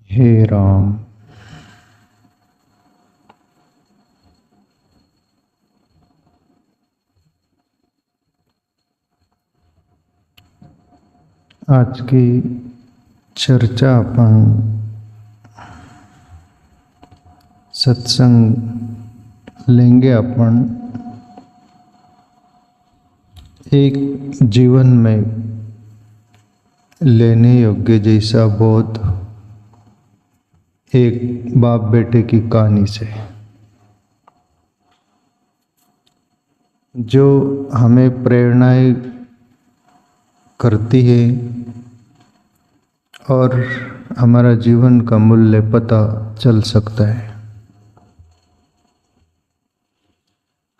हे राम। आज की चर्चा अपन सत्संग लेंगे अपन एक जीवन में लेने योग्य जैसा बोध एक बाप बेटे की कहानी से, जो हमें प्रेरणाएं करती है और हमारा जीवन का मूल्य पता चल सकता है।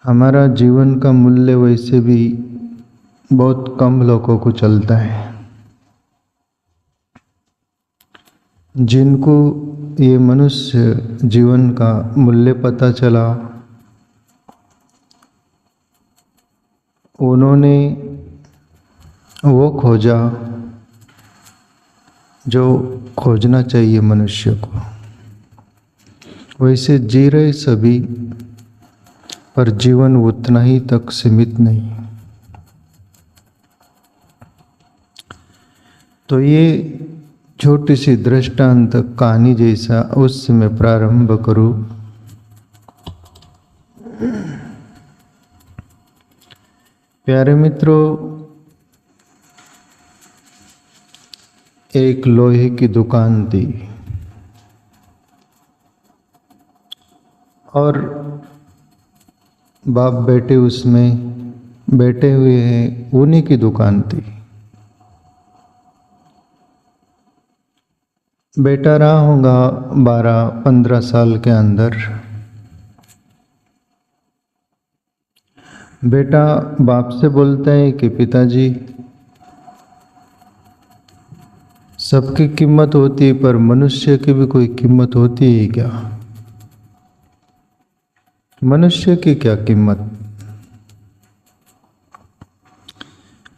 हमारा जीवन का मूल्य वैसे भी बहुत कम लोगों को चलता है। जिनको ये मनुष्य जीवन का मूल्य पता चला, उन्होंने वो खोजा जो खोजना चाहिए मनुष्य को। वैसे जी रहे सभी, पर जीवन उतना ही तक सीमित नहीं। तो ये छोटी सी दृष्टांत कहानी जैसा उससे मैं प्रारंभ करूं। प्यारे मित्रों, एक लोहे की दुकान थी और बाप बेटे उसमें बैठे हुए हैं। उन्हीं की दुकान थी। बेटा रहा होगा 12-15 साल के अंदर। बेटा बाप से बोलता है कि पिताजी, सबकी कीमत होती है, पर मनुष्य की भी कोई कीमत होती है क्या? मनुष्य की क्या कीमत?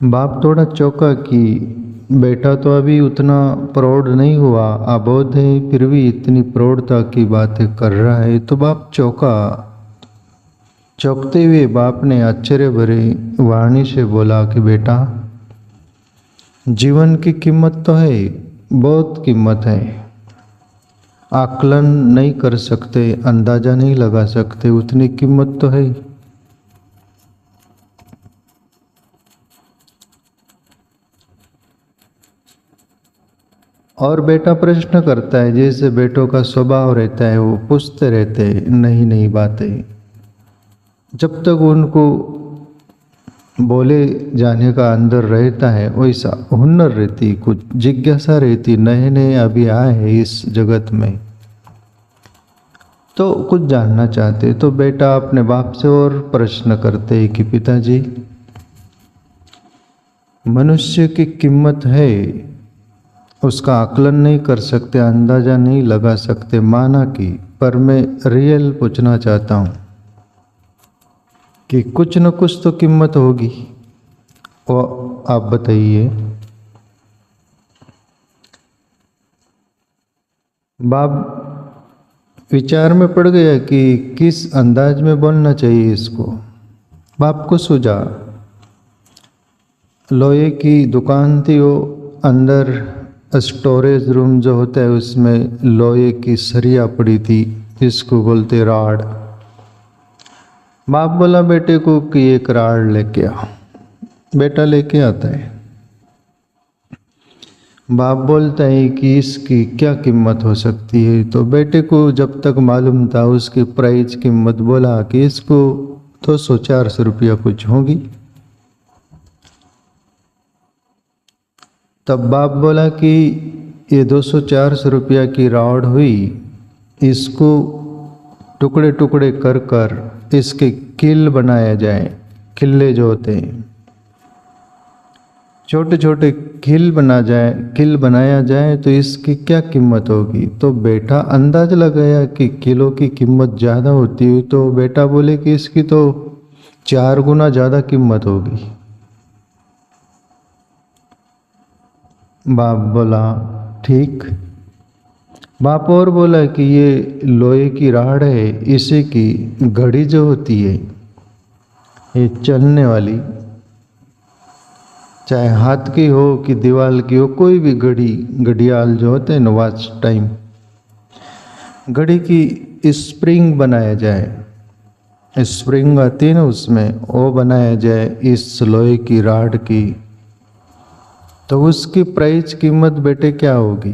बाप थोड़ा चौंका कि बेटा तो अभी उतना प्रौढ़ नहीं हुआ, अबोध है, फिर भी इतनी प्रौढ़ता की बातें कर रहा है। तो बाप चौंका। चौंकते हुए बाप ने आश्चर्य भरे वाणी से बोला कि बेटा, जीवन की कीमत तो है, बहुत कीमत है। आकलन नहीं कर सकते, अंदाजा नहीं लगा सकते, उतनी कीमत तो है। और बेटा प्रश्न करता है, जैसे बेटों का स्वभाव रहता है, वो पूछते रहते हैं नई नई बातें। जब तक उनको बोले जाने का अंदर रहता है, वैसा हुनर रहती, कुछ जिज्ञासा रहती, नए नए अभी आए हैं इस जगत में तो कुछ जानना चाहते। तो बेटा अपने बाप से और प्रश्न करते हैं कि पिताजी, मनुष्य की कीमत है, उसका आकलन नहीं कर सकते, अंदाजा नहीं लगा सकते, माना कि, पर मैं रियल पूछना चाहता हूँ कि कुछ न कुछ तो कीमत होगी। वो आप बताइए। बाप विचार में पड़ गया कि किस अंदाज में बोलना चाहिए इसको। बाप को सूझा, लोहे की दुकान थी, वो अंदर स्टोरेज रूम जो होता है उसमें लोहे की सरिया पड़ी थी, इसको बोलते राड। बाप बोला बेटे को कि एक राड लेके आ। बेटा लेके आता है। बाप बोलता है कि इसकी क्या कीमत हो सकती है। तो बेटे को जब तक मालूम था उसकी प्राइस कीमत बोला कि इसको 200-400 रुपया कुछ होगी। तब बाप बोला कि ये 200-400 रुपया की राड हुई, इसको टुकड़े टुकड़े कर कर इसके किल बनाया जाए। किले जो होते हैं, छोटे छोटे किल बनाया जाए तो इसकी क्या कीमत होगी। तो बेटा अंदाज लगाया कि किलो की कीमत ज़्यादा होती है, तो बेटा बोले कि इसकी तो 4 गुना ज़्यादा कीमत होगी। बाप बोला ठीक, बाप और बोला कि ये लोहे की राड है, इसी की घड़ी जो होती है ये चलने वाली, चाहे हाथ की हो कि दीवार की हो, कोई भी घड़ी, घड़ियाल जो होते हैं ना, वॉच टाइम, घड़ी की स्प्रिंग बनाया जाए, स्प्रिंग आती है ना उसमें, वो बनाया जाए इस लोहे की राड की, तो उसकी प्राइस कीमत बेटे क्या होगी?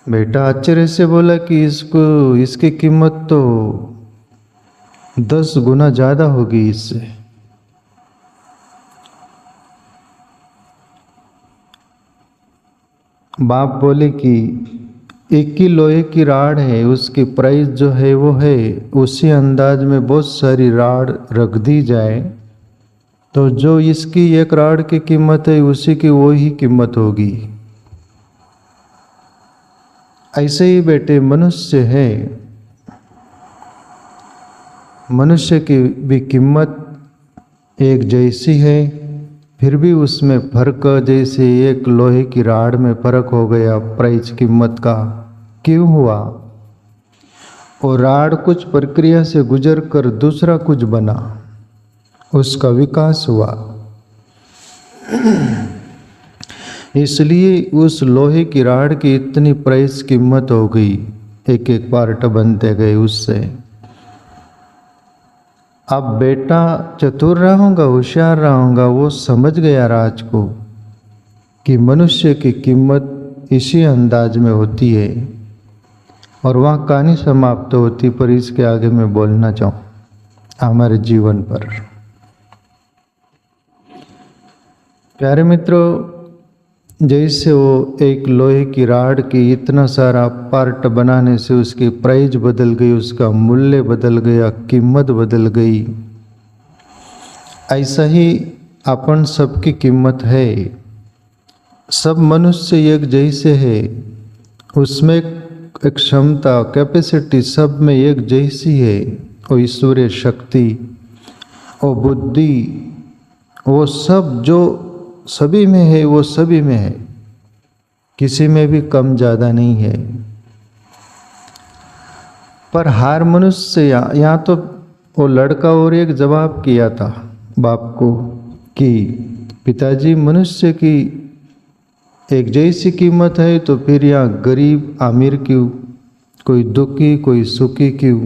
बेटा आश्चर्य से बोला कि इसकी कीमत तो 10 गुना ज़्यादा होगी इससे। बाप बोले कि एक ही लोहे की राड है, उसकी प्राइस जो है वो है, उसी अंदाज में बहुत सारी राड रख दी जाए तो जो इसकी एक राड की कीमत है उसी की वो ही कीमत होगी। ऐसे ही बेटे मनुष्य है, मनुष्य की भी कीमत एक जैसी है, फिर भी उसमें फर्क, जैसे एक लोहे की राड में फर्क हो गया प्राइस कीमत का, क्यों हुआ? और राड कुछ प्रक्रिया से गुजर कर दूसरा कुछ बना, उसका विकास हुआ, इसलिए उस लोहे की राड की इतनी प्राइस कीमत हो गई, एक एक पार्ट बनते गए उससे। अब बेटा चतुर रहूँगा, होशियार रहूँगा, वो समझ गया राज को कि मनुष्य की कीमत इसी अंदाज में होती है, और वहाँ कहानी समाप्त होती, पर इसके आगे मैं बोलना चाहूँ हमारे जीवन पर। प्यारे मित्रों, जैसे वो एक लोहे की राड की इतना सारा पार्ट बनाने से उसकी प्राइस बदल गई, उसका मूल्य बदल गया, कीमत बदल गई, ऐसा ही अपन सबकी कीमत है। सब मनुष्य एक जैसे है, उसमें एक क्षमता, कैपेसिटी सब में एक जैसी है, वो ईश्वरीय शक्ति, वो बुद्धि, वो सब जो सभी में है वो सभी में है, किसी में भी कम ज़्यादा नहीं है। पर हर मनुष्य यहाँ तो वो लड़का और एक जवाब किया था बाप को कि पिताजी मनुष्य की एक जैसी कीमत है, तो फिर यहाँ गरीब अमीर क्यों, कोई दुखी कोई सुखी क्यों?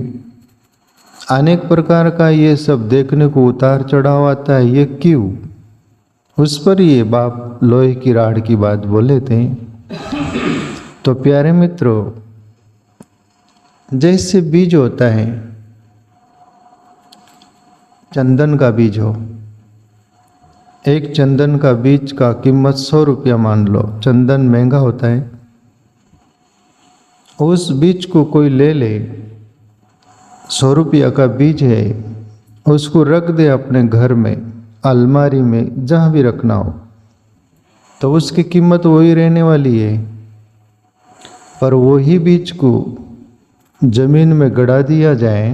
अनेक प्रकार का ये सब देखने को उतार चढ़ाव आता है, ये क्यों? उस पर ये बाप लोहे की राड की बात बोले थे। तो प्यारे मित्रों, जैसे बीज होता है, चंदन का बीज हो, एक चंदन का बीज का कीमत 100 रुपया मान लो, चंदन महंगा होता है, उस बीज को कोई ले ले, 100 रुपया का बीज है, उसको रख दे अपने घर में, अलमारी में, जहाँ भी रखना हो, तो उसकी कीमत वही रहने वाली है। पर वही बीज को जमीन में गड़ा दिया जाए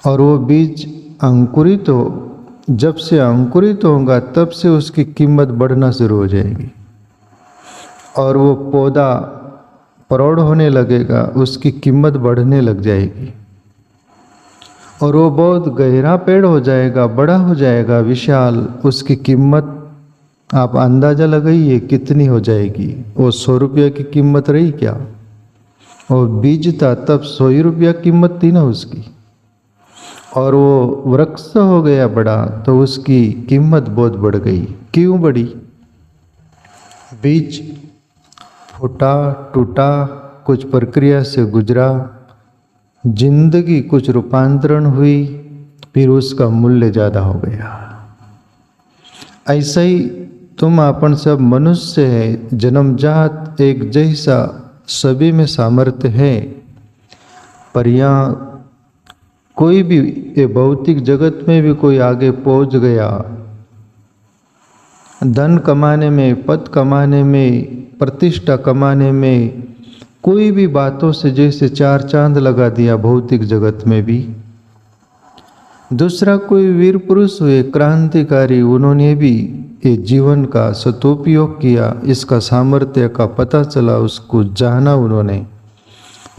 और वो बीज अंकुरित हो, जब से अंकुरित होगा तब से उसकी कीमत बढ़ना शुरू हो जाएगी, और वो पौधा प्रौढ़ होने लगेगा, उसकी कीमत बढ़ने लग जाएगी, और वो बहुत गहरा पेड़ हो जाएगा, बड़ा हो जाएगा, विशाल, उसकी कीमत आप अंदाज़ा लगाइए कितनी हो जाएगी। वो 100 रुपया की कीमत रही क्या? वो बीज था तब 100 ही रुपया कीमत थी ना उसकी, और वो वृक्ष हो गया बड़ा तो उसकी कीमत बहुत बढ़ गई। क्यों बढ़ी? बीज फूटा, टूटा, कुछ प्रक्रिया से गुजरा, जिंदगी कुछ रूपांतरण हुई, फिर उसका मूल्य ज़्यादा हो गया। ऐसा ही तुम अपन सब मनुष्य है, जन्मजात एक जैसा, सभी में सामर्थ्य है, पर यहाँ कोई भी ये भौतिक जगत में भी कोई आगे पहुंच गया, धन कमाने में, पद कमाने में, प्रतिष्ठा कमाने में, कोई भी बातों से जैसे चार चांद लगा दिया भौतिक जगत में भी, दूसरा कोई वीर पुरुष हुए क्रांतिकारी, उन्होंने भी ये जीवन का सदुपयोग किया, इसका सामर्थ्य का पता चला, उसको जाना उन्होंने,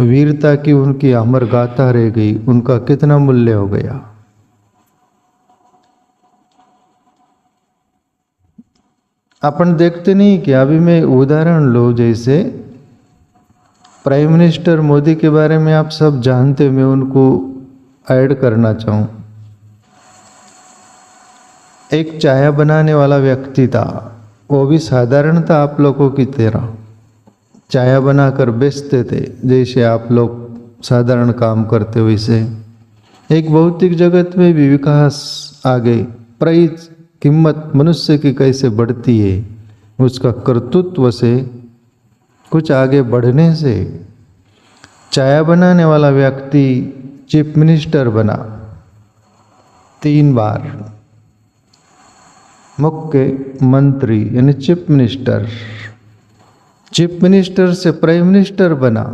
वीरता की उनकी अमर गाथा रह गई, उनका कितना मूल्य हो गया। अपन देखते नहीं कि अभी मैं उदाहरण लो, जैसे प्राइम मिनिस्टर मोदी के बारे में आप सब जानते, मैं उनको ऐड करना चाहूँ। एक चाय बनाने वाला व्यक्ति था, वो भी साधारण था आप लोगों की तरह, चाय बनाकर बेचते थे जैसे आप लोग साधारण काम करते हो वैसे। एक भौतिक जगत में भी विकास आ गई, प्राइस कीमत मनुष्य की कैसे बढ़ती है, उसका कर्तृत्व से, कुछ आगे बढ़ने से। चाय बनाने वाला व्यक्ति चीफ मिनिस्टर बना 3 बार, मुख्यमंत्री यानी चीफ मिनिस्टर, चीफ मिनिस्टर से प्राइम मिनिस्टर बना।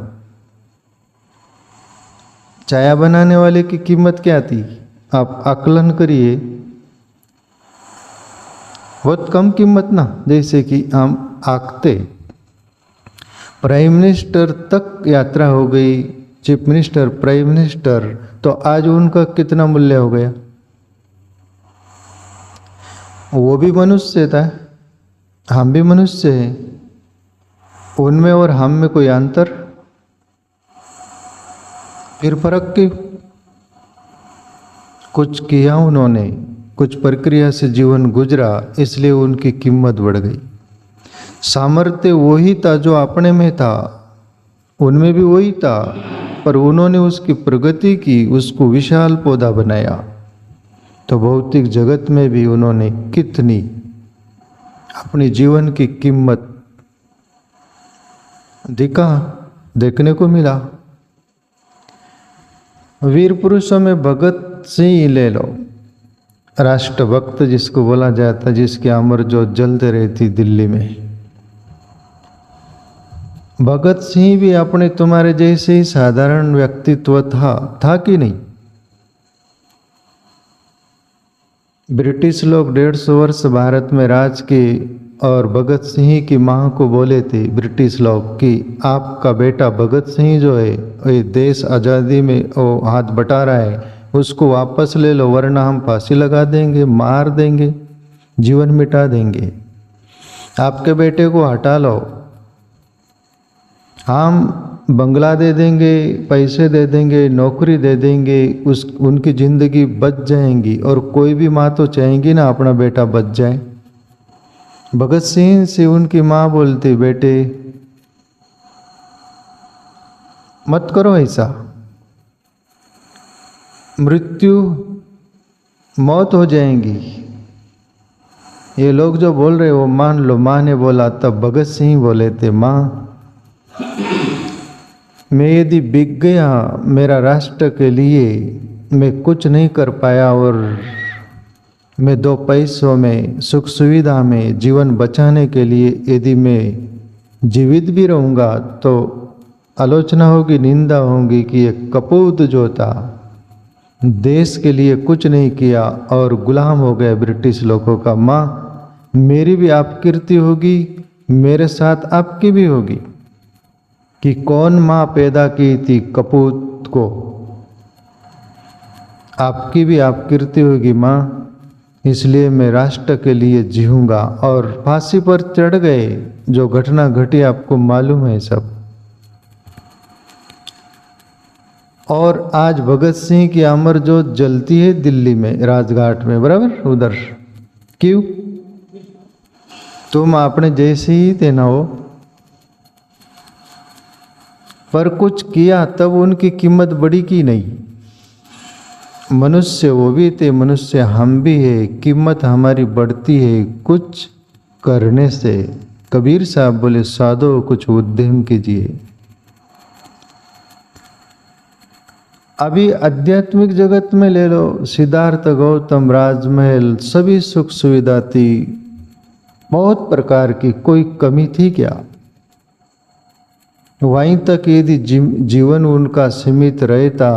चाय बनाने वाले की कीमत क्या थी, आप आकलन करिए, बहुत कम कीमत ना, जैसे कि हम आखते। प्राइम मिनिस्टर तक यात्रा हो गई, चीफ मिनिस्टर, प्राइम मिनिस्टर, तो आज उनका कितना मूल्य हो गया। वो भी मनुष्य था, हम भी मनुष्य हैं, उनमें और हम में कोई अंतर, फिर फर्क क्यों। कुछ किया उन्होंने, कुछ प्रक्रिया से जीवन गुजरा, इसलिए उनकी कीमत बढ़ गई। सामर्थ्य वही था जो अपने में था, उनमें भी वही था, पर उन्होंने उसकी प्रगति की, उसको विशाल पौधा बनाया। तो भौतिक जगत में भी उन्होंने कितनी अपनी जीवन की कीमत देखने को मिला। वीर पुरुषों में भगत सिंह ले लो, राष्ट्रभक्त जिसको बोला जाता, जिसकी अमर ज्योत जलते रहती दिल्ली में। भगत सिंह भी अपने तुम्हारे जैसे ही साधारण व्यक्तित्व था कि नहीं। ब्रिटिश लोग 150 वर्ष भारत में राज के, और भगत सिंह की मां को बोले थे ब्रिटिश लोग कि आपका बेटा भगत सिंह जो है, ये देश आज़ादी में वो हाथ बटा रहा है, उसको वापस ले लो, वरना हम फांसी लगा देंगे, मार देंगे, जीवन मिटा देंगे। आपके बेटे को हटा लो, हम बंगला दे देंगे, पैसे दे देंगे, नौकरी दे देंगे, उनकी ज़िंदगी बच जाएंगी। और कोई भी माँ तो चाहेंगी ना अपना बेटा बच जाए। भगत सिंह से उनकी माँ बोलती, बेटे मत करो ऐसा, मौत हो जाएंगी। ये लोग जो बोल रहे वो मान लो, माँ ने बोला, तब भगत सिंह बोले थे, माँ मैं यदि बिक गया, मेरा राष्ट्र के लिए मैं कुछ नहीं कर पाया, और मैं 2 पैसों में, सुख सुविधा में जीवन बचाने के लिए यदि मैं जीवित भी रहूँगा तो आलोचना होगी, निंदा होगी कि ये कपूत जो था, देश के लिए कुछ नहीं किया और गुलाम हो गए ब्रिटिश लोगों का। माँ मेरी भी अपकीर्ति होगी, मेरे साथ आपकी भी होगी कि कौन माँ पैदा की थी कपूत को, आपकी भी अपकीर्ति होगी माँ, इसलिए मैं राष्ट्र के लिए जीऊँगा। और फांसी पर चढ़ गए, जो घटना घटी आपको मालूम है सब। और आज भगत सिंह की अमर ज्योत जलती है दिल्ली में, राजघाट में, बराबर उधर। क्यों? तुम अपने जैसे ही थे ना हो, पर कुछ किया तब उनकी कीमत बढ़ी की नहीं। मनुष्य वो भी थे, मनुष्य हम भी है, कीमत हमारी बढ़ती है कुछ करने से। कबीर साहब बोले, साधो कुछ उद्यम कीजिए। अभी आध्यात्मिक जगत में ले लो, सिद्धार्थ गौतम, राजमहल, सभी सुख सुविधा थी, बहुत प्रकार की, कोई कमी थी क्या? वहीं तक यदि जीवन उनका सीमित रहता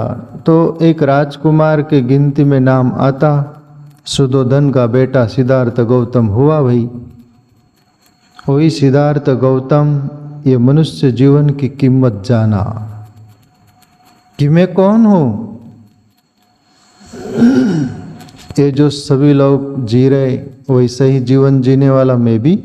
तो एक राजकुमार के गिनती में नाम आता, सुदोधन का बेटा सिद्धार्थ गौतम हुआ वही सिद्धार्थ गौतम ये मनुष्य जीवन की कीमत जाना कि मैं कौन हूँ। ये जो सभी लोग जी रहे वैसे ही जीवन जीने वाला मैं भी।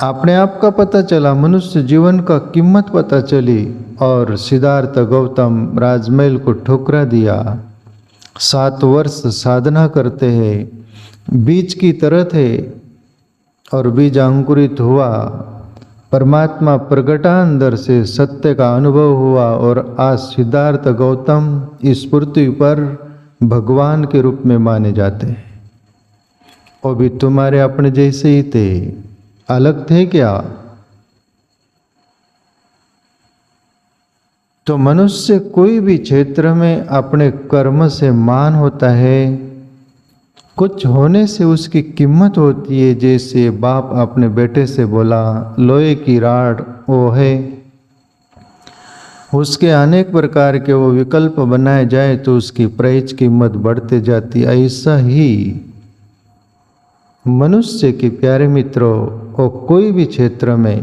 अपने आप का पता चला, मनुष्य जीवन का कीमत पता चली और सिद्धार्थ गौतम राजमहल को ठुकरा दिया। 7 वर्ष साधना करते हैं, बीज की तरह थे और बीज अंकुरित हुआ, परमात्मा प्रगटा, अंदर से सत्य का अनुभव हुआ और आज सिद्धार्थ गौतम इस पृथ्वी पर भगवान के रूप में माने जाते हैं। वो भी तुम्हारे अपने जैसे ही थे, अलग थे क्या? तो मनुष्य कोई भी क्षेत्र में अपने कर्म से मान होता है, कुछ होने से उसकी कीमत होती है। जैसे बाप अपने बेटे से बोला लोहे की राड वो है, उसके अनेक प्रकार के वो विकल्प बनाए जाए तो उसकी प्राइस कीमत बढ़ते जाती। ऐसा ही मनुष्य के प्यारे मित्रों को कोई भी क्षेत्र में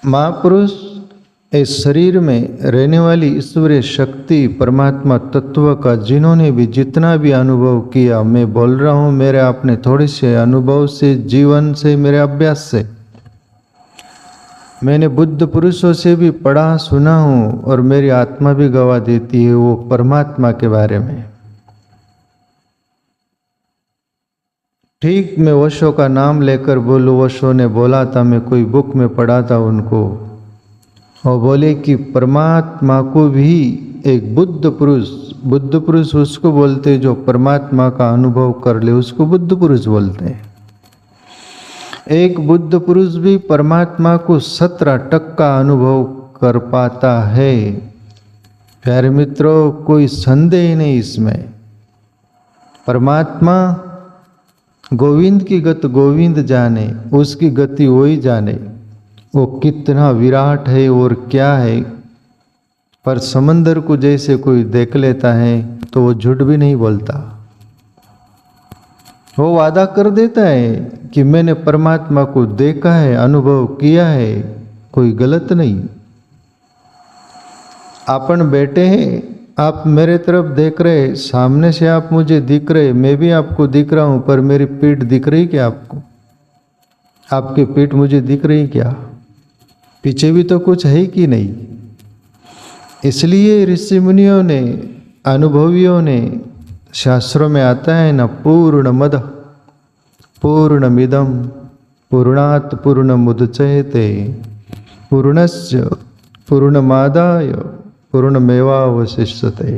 महापुरुष इस शरीर में रहने वाली ईश्वरीय शक्ति परमात्मा तत्व का जिन्होंने भी जितना भी अनुभव किया, मैं बोल रहा हूँ मेरे अपने थोड़े से अनुभव से, जीवन से, मेरे अभ्यास से, मैंने बुद्ध पुरुषों से भी पढ़ा सुना हूँ और मेरी आत्मा भी गवाह देती है वो परमात्मा के बारे में। ठीक मैं वशों का नाम लेकर बोलूँ, वशों ने बोला था, मैं कोई बुक में पढ़ा था उनको, और बोले कि परमात्मा को भी एक बुद्ध पुरुष उसको बोलते जो परमात्मा का अनुभव कर ले, उसको बुद्ध पुरुष बोलते हैं। एक बुद्ध पुरुष भी परमात्मा को 17% अनुभव कर पाता है। प्यारे मित्रों, कोई संदेह नहीं इसमें। परमात्मा गोविंद की गति गोविंद जाने, उसकी गति वही जाने, वो कितना विराट है और क्या है। पर समंदर को जैसे कोई देख लेता है तो वो झूठ भी नहीं बोलता, वो वादा कर देता है कि मैंने परमात्मा को देखा है, अनुभव किया है, कोई गलत नहीं। अपन बैठे हैं, आप मेरे तरफ देख रहे, सामने से आप मुझे दिख रहे, मैं भी आपको दिख रहा हूं, पर मेरी पीठ दिख रही क्या आपको? आपकी पीठ मुझे दिख रही क्या? पीछे भी तो कुछ है कि नहीं। इसलिए ऋषि मुनियों ने, अनुभवियों ने, शास्त्रों में आता है ना, पूर्णमद पूर्णमिदं पूर्णात् पूर्णमुदच्यते पूर्णस्य पूर्णमादाय पूर्णमेवावशिष्यते।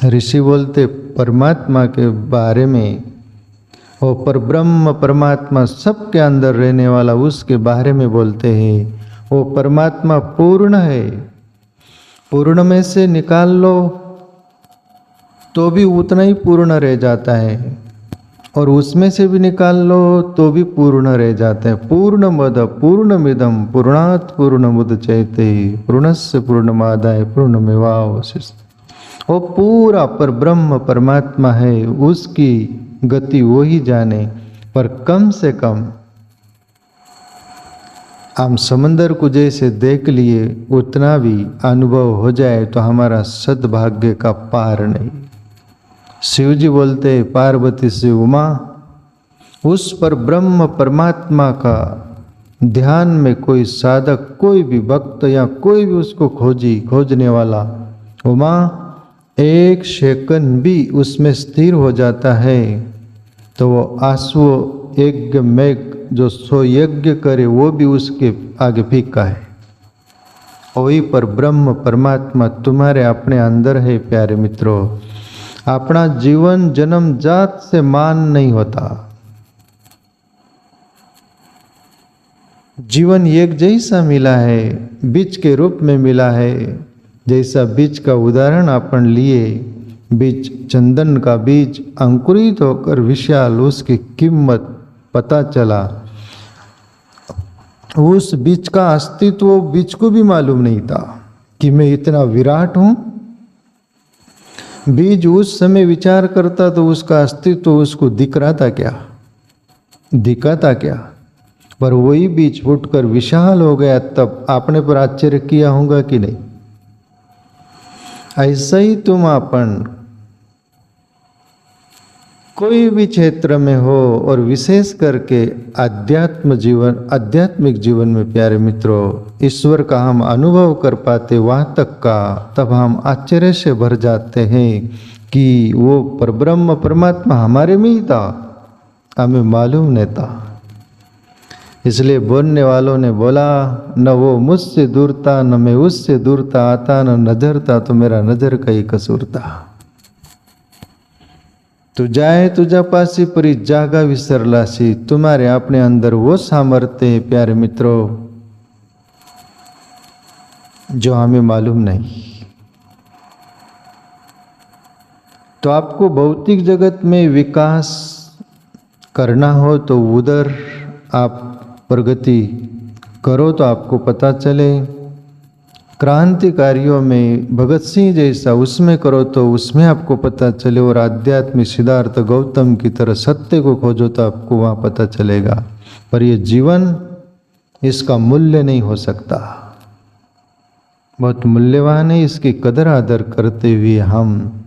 ऋषि बोलते परमात्मा के बारे में, और परब्रह्म परमात्मा सबके अंदर रहने वाला उसके बारे में बोलते हैं। वो परमात्मा पूर्ण है, पूर्ण में से निकाल लो तो भी उतना ही पूर्ण रह जाता है, और उसमें से भी निकाल लो तो भी पूर्ण रह जाता है। पूर्णमद पूर्णमिदं पूर्णात् पूर्णमुदच्यते पूर्णस्य पूर्णमादाय पूर्णमेवावशिष्यते। वो पूरा पर ब्रह्म परमात्मा है, उसकी गति वही जाने। पर कम से कम हम समंदर को जैसे देख लिए उतना भी अनुभव हो जाए तो हमारा सद्भाग्य का पार नहीं। शिव जी बोलते पार्वती से उमा, उस पर ब्रह्म परमात्मा का ध्यान में कोई साधक, कोई भी भक्त या कोई भी उसको खोजने वाला, उमा एक सेकंड भी उसमें स्थिर हो जाता है तो वो आंसू यज्ञ मेघ जो 100 यज्ञ करे वो भी उसके आगे फीका है। वही पर ब्रह्म परमात्मा तुम्हारे अपने अंदर है। प्यारे मित्रों, अपना जीवन जन्म जात से मान नहीं होता। जीवन एक जैसा मिला है, बीज के रूप में मिला है। जैसा बीज का उदाहरण अपन लिए, बीज चंदन का बीज अंकुरित होकर विशाल, उसकी कीमत पता चला। उस बीज का अस्तित्व बीज को भी मालूम नहीं था कि मैं इतना विराट हूं। बीज उस समय विचार करता तो उसका अस्तित्व उसको दिख रहा था क्या, दिखा था क्या? पर वही बीज फूटकर विशाल हो गया, तब आपने पर आश्चर्य किया होगा कि नहीं? ऐसा ही तुम अपन कोई भी क्षेत्र में हो और विशेष करके आध्यात्मिक जीवन में प्यारे मित्रों ईश्वर का हम अनुभव कर पाते वहाँ तक का, तब हम आश्चर्य से भर जाते हैं कि वो परब्रह्म परमात्मा हमारे में ही था, हमें मालूम नहीं था। इसलिए बोलने वालों ने बोला, न वो मुझसे दूर था न मैं उससे दूर था, आता न नजर था तो मेरा नजर का ही कसूर था। तू जाए तुझा पासी परी जागा विसरलासी। तुम्हारे अपने अंदर वो सामर्थ्य है प्यारे मित्रों जो हमें मालूम नहीं। तो आपको भौतिक जगत में विकास करना हो तो उधर आप प्रगति करो तो आपको पता चले। क्रांतिकारियों में भगत सिंह जैसा उसमें करो तो उसमें आपको पता चले। और आध्यात्मिक सिद्धार्थ गौतम की तरह सत्य को खोजो तो आपको वहाँ पता चलेगा। पर ये जीवन इसका मूल्य नहीं हो सकता, बहुत मूल्यवान है। इसकी कदर आदर करते हुए हम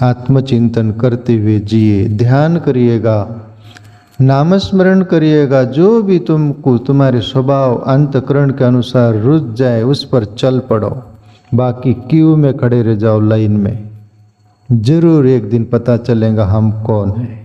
आत्मचिंतन करते हुए जिए। ध्यान करिएगा, नामस्मरण करिएगा। जो भी तुमको तुम्हारे स्वभाव अंतकरण के अनुसार रुच जाए उस पर चल पड़ो। बाकी क्यू में खड़े रह जाओ लाइन में, जरूर एक दिन पता चलेगा हम कौन है।